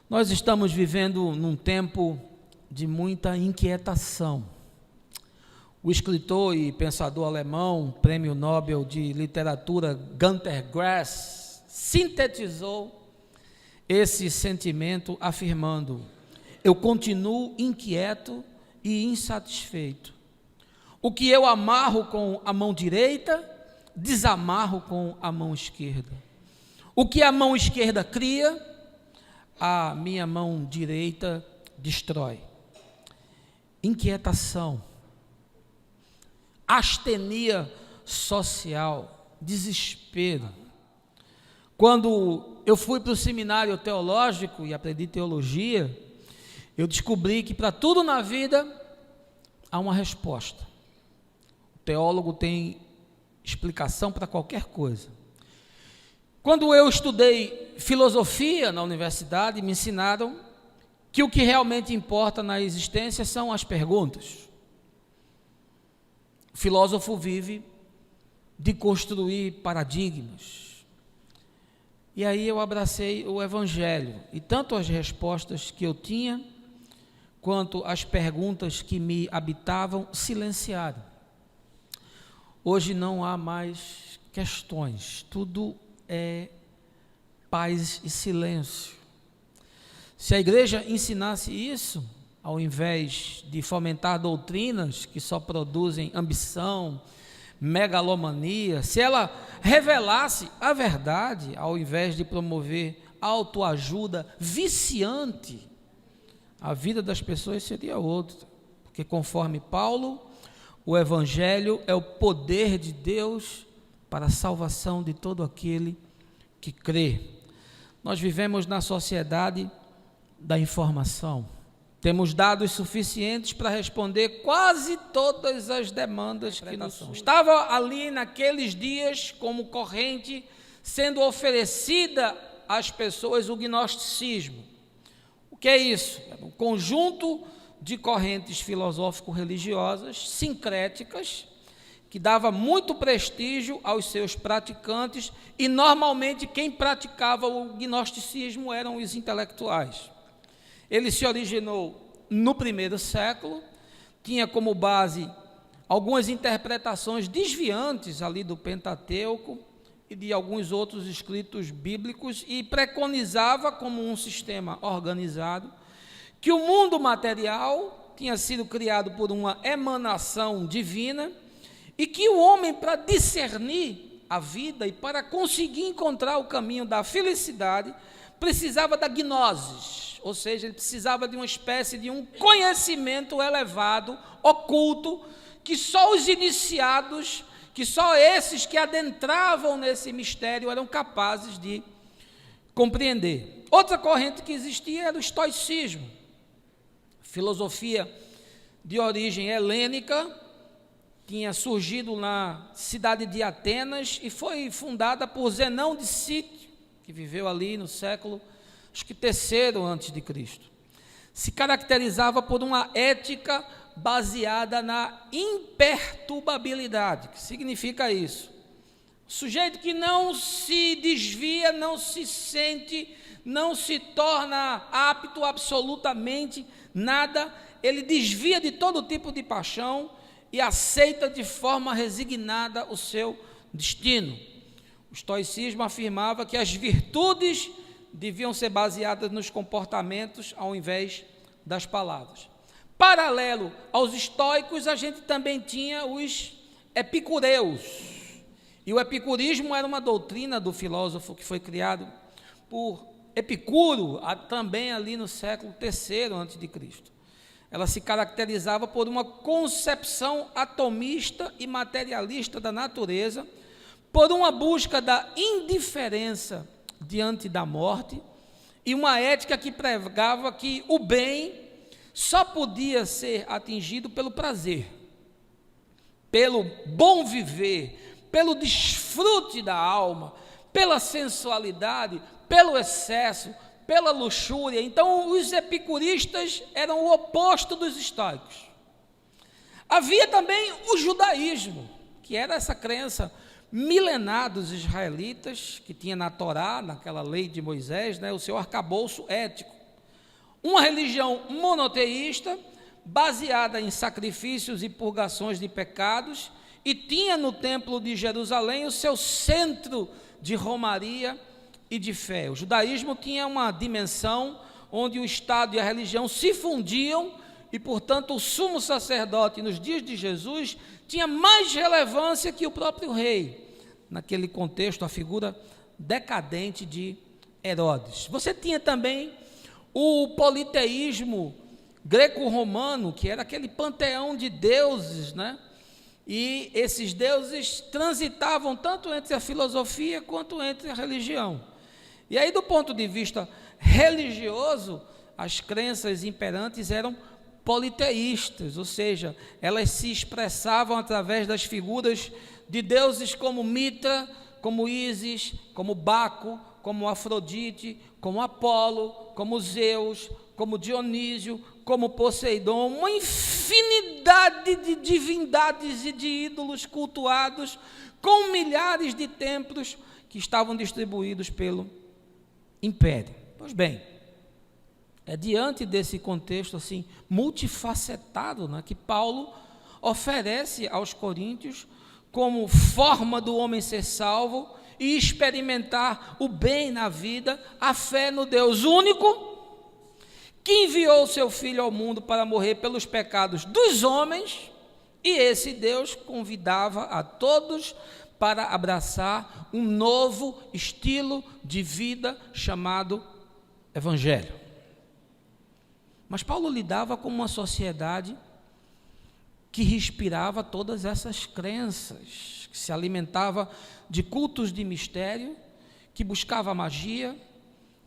Nós estamos vivendo num tempo de muita inquietação. O escritor e pensador alemão, Prêmio Nobel de Literatura, Günter Grass, sintetizou esse sentimento afirmando: eu continuo inquieto e insatisfeito. O que eu amarro com a mão direita, desamarro com a mão esquerda. O que a mão esquerda cria, a minha mão direita destrói. Inquietação, astenia social, desespero. Quando eu fui para o seminário teológico e aprendi teologia, eu descobri que para tudo na vida há uma resposta. O teólogo tem explicação para qualquer coisa. Quando eu estudei filosofia na universidade, me ensinaram que o que realmente importa na existência são as perguntas. O filósofo vive de construir paradigmas. E aí eu abracei o Evangelho, e tanto as respostas que eu tinha, quanto as perguntas que me habitavam, silenciaram. Hoje não há mais questões, tudo é paz e silêncio. Se a igreja ensinasse isso, ao invés de fomentar doutrinas que só produzem ambição, megalomania, se ela revelasse a verdade, ao invés de promover autoajuda viciante, a vida das pessoas seria outra. Porque conforme Paulo, o Evangelho é o poder de Deus para a salvação de todo aquele que crê. Nós vivemos na sociedade da informação. Temos dados suficientes para responder quase todas as demandas que nos são. Estava ali naqueles dias como corrente sendo oferecida às pessoas o gnosticismo. O que é isso? É um conjunto de correntes filosófico-religiosas sincréticas que dava muito prestígio aos seus praticantes, e normalmente quem praticava o gnosticismo eram os intelectuais. Ele se originou no primeiro século, tinha como base algumas interpretações desviantes ali do Pentateuco e de alguns outros escritos bíblicos, e preconizava como um sistema organizado que o mundo material tinha sido criado por uma emanação divina, e que o homem, para discernir a vida e para conseguir encontrar o caminho da felicidade, precisava da gnosis, ou seja, ele precisava de uma espécie de um conhecimento elevado, oculto, que só os iniciados, que só esses que adentravam nesse mistério eram capazes de compreender. Outra corrente que existia era o estoicismo, filosofia de origem helênica, tinha surgido na cidade de Atenas e foi fundada por Zenão de Cítio, que viveu ali no século, acho que terceiro antes de Cristo. Se caracterizava por uma ética baseada na imperturbabilidade. O que significa isso? O sujeito que não se desvia, não se sente, não se torna apto a absolutamente nada, ele desvia de todo tipo de paixão e aceita de forma resignada o seu destino. O estoicismo afirmava que as virtudes deviam ser baseadas nos comportamentos ao invés das palavras. Paralelo aos estoicos, a gente também tinha os epicureus. E o epicurismo era uma doutrina do filósofo que foi criado por Epicuro, também ali no século III a.C. Ela se caracterizava por uma concepção atomista e materialista da natureza, por uma busca da indiferença diante da morte, e uma ética que pregava que o bem só podia ser atingido pelo prazer, pelo bom viver, pelo desfrute da alma, pela sensualidade, pelo excesso, pela luxúria. Então os epicuristas eram o oposto dos estoicos. Havia também o judaísmo, que era essa crença milenar dos israelitas, que tinha na Torá, naquela lei de Moisés, o seu arcabouço ético. uma religião monoteísta, baseada em sacrifícios e purgações de pecados, e tinha no templo de Jerusalém o seu centro de romaria e de fé. O judaísmo tinha uma dimensão onde o Estado e a religião se fundiam, e portanto o sumo sacerdote nos dias de Jesus tinha mais relevância que o próprio rei, naquele contexto, a figura decadente de Herodes. Você tinha também o politeísmo greco-romano, que era aquele panteão de deuses, né? E esses deuses transitavam tanto entre a filosofia quanto entre a religião. E aí, do ponto de vista religioso, as crenças imperantes eram politeístas, ou seja, elas se expressavam através das figuras de deuses como Mitra, como Ísis, como Baco, como Afrodite, como Apolo, como Zeus, como Dionísio, como Poseidon, uma infinidade de divindades e de ídolos cultuados, com milhares de templos que estavam distribuídos pelo império. Pois bem, é diante desse contexto assim multifacetado, né, que Paulo oferece aos coríntios como forma do homem ser salvo e experimentar o bem na vida, a fé no Deus único, que enviou o seu Filho ao mundo para morrer pelos pecados dos homens, e esse Deus convidava a todos para abraçar um novo estilo de vida chamado Evangelho. Mas Paulo lidava com uma sociedade que respirava todas essas crenças, que se alimentava de cultos de mistério, que buscava magia,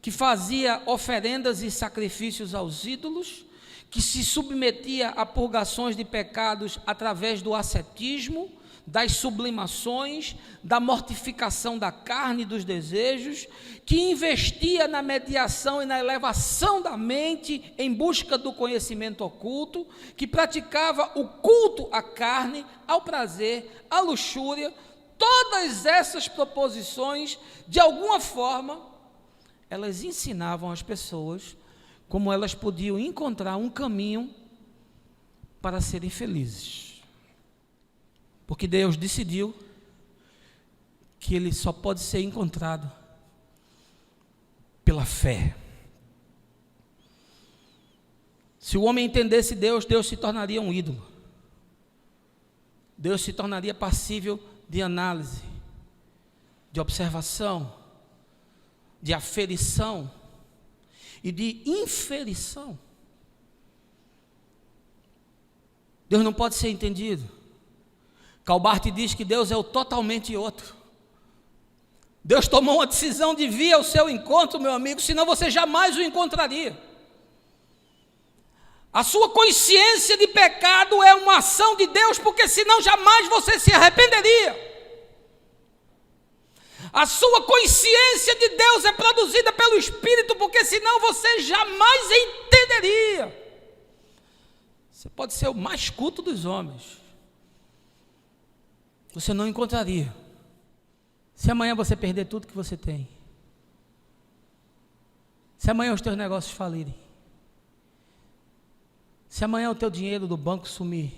que fazia oferendas e sacrifícios aos ídolos, que se submetia a purgações de pecados através do ascetismo, das sublimações, da mortificação da carne e dos desejos, que investia na mediação e na elevação da mente em busca do conhecimento oculto, que praticava o culto à carne, ao prazer, à luxúria. Todas essas proposições, de alguma forma, elas ensinavam às pessoas como elas podiam encontrar um caminho para serem felizes. Porque Deus decidiu que ele só pode ser encontrado pela fé. Se o homem entendesse Deus, Deus se tornaria um ídolo. Deus se tornaria passível de análise, de observação, de aferição e de inferição. Deus não pode ser entendido. Calbart diz que Deus é o totalmente outro. Deus tomou uma decisão de vir ao seu encontro, meu amigo, senão você jamais o encontraria. A sua consciência de pecado é uma ação de Deus, porque senão jamais você se arrependeria. A sua consciência de Deus é produzida pelo Espírito, porque senão você jamais entenderia. Você pode ser o mais culto dos homens, você não encontraria. Se amanhã você perder tudo que você tem, se amanhã os teus negócios falirem, se amanhã o teu dinheiro do banco sumir,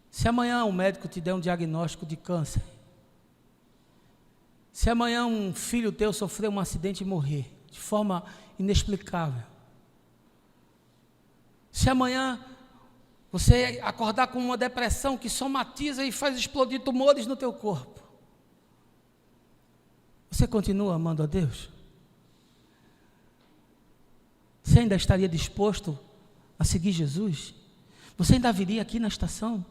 se amanhã o médico te der um diagnóstico de câncer, se amanhã um filho teu sofrer um acidente e morrer de forma inexplicável, se amanhã você acordar com uma depressão que somatiza e faz explodir tumores no teu corpo, você continua amando a Deus? Você ainda estaria disposto a seguir Jesus? Você ainda viria aqui na estação,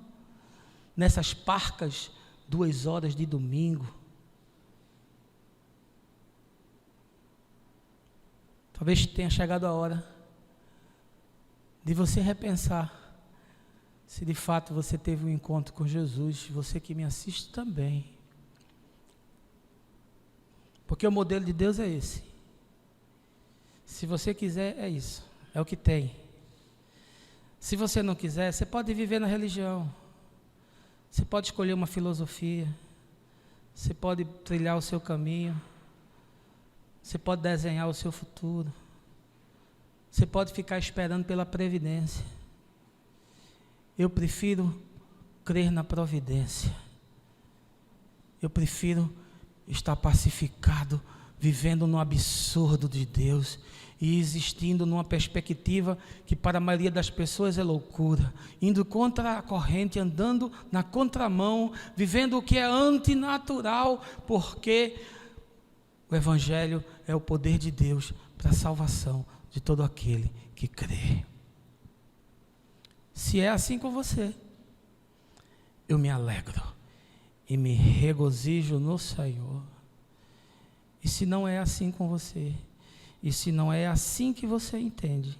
nessas parcas 2 horas de domingo? Talvez tenha chegado a hora de você repensar se de fato você teve um encontro com Jesus, você que me assiste também. Porque o modelo de Deus é esse. Se você quiser, é isso, é o que tem. Se você não quiser, você pode viver na religião, você pode escolher uma filosofia, você pode trilhar o seu caminho, você pode desenhar o seu futuro, Você pode ficar esperando pela previdência. Eu prefiro crer na providência. Eu prefiro estar pacificado, vivendo no absurdo de Deus e existindo numa perspectiva que para a maioria das pessoas é loucura, indo contra a corrente, andando na contramão, vivendo o que é antinatural, porque o Evangelho é o poder de Deus para a salvação de todo aquele que crê. Se é assim com você, eu me alegro e me regozijo no Senhor. E se não é assim com você, e se não é assim que você entende,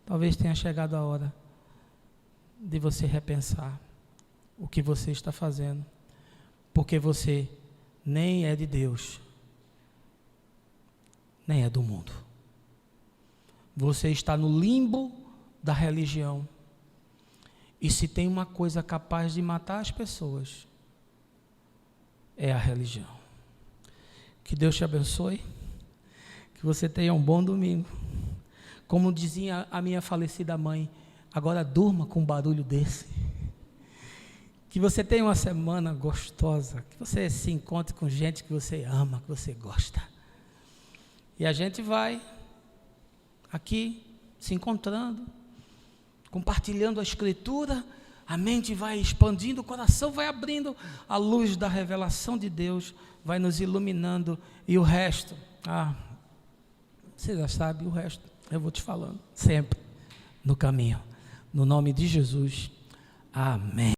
talvez tenha chegado a hora de você repensar o que você está fazendo, porque você nem é de Deus, nem é do mundo. Você está no limbo da religião. E se tem uma coisa capaz de matar as pessoas, é a religião. Que Deus te abençoe, que você tenha um bom domingo. Como dizia a minha falecida mãe, agora durma com um barulho desse. Que você tenha uma semana gostosa, que você se encontre com gente que você ama, que você gosta. E a gente vai aqui se encontrando, compartilhando a Escritura, a mente vai expandindo, o coração vai abrindo, a luz da revelação de Deus vai nos iluminando, e o resto, você já sabe, o resto eu vou te falando, sempre no caminho, no nome de Jesus, amém.